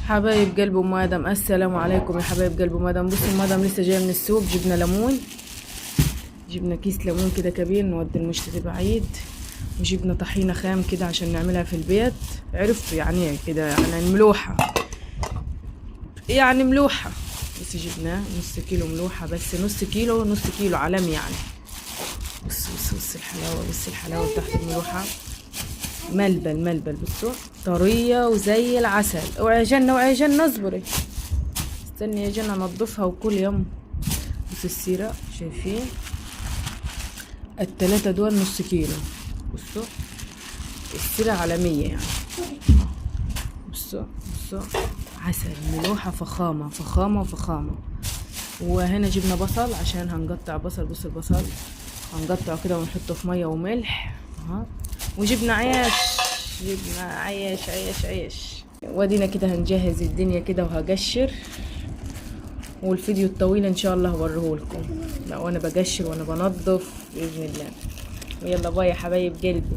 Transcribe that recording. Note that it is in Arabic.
حبايب قلب ام ادم، السلام عليكم يا حبايب قلب ام ادم. بصوا ام ادم لسه جايه من السوق، جبنا ليمون، جبنا كيس ليمون كده كبير نودي المشتري بعيد، وجبنا طحينه خام كده عشان نعملها في البيت. عرفتوا يعني ايه كده؟ يعني الملوحه، يعني ملوحه. بس جبناه نص كيلو ملوحه، بس نص كيلو علم يعني. بص الحلاوه، بص الحلاوه بتاعت الملوحه. ملبل بصوا، طريه وزي العسل. اوعي يا جنة اصبري، استني يا جنة انضفها وكل يوم. بص السيرة، شايفين التلاتة دول نص كيلو. بصوا السيرة عالمية يعني. بصوا عسل، ملوحة، فخامة. وهنا جبنا بصل عشان هنقطع بصل. بص البصل هنقطعه كده ونحطه في مية وملح. وجبنا عيش. ودينا كده هنجهز الدنيا كده وهقشر، والفيديو الطويل ان شاء الله هوريهولكم وانا بقشر وانا بنظف باذن الله. ويلا باي يا حبايب قلبي.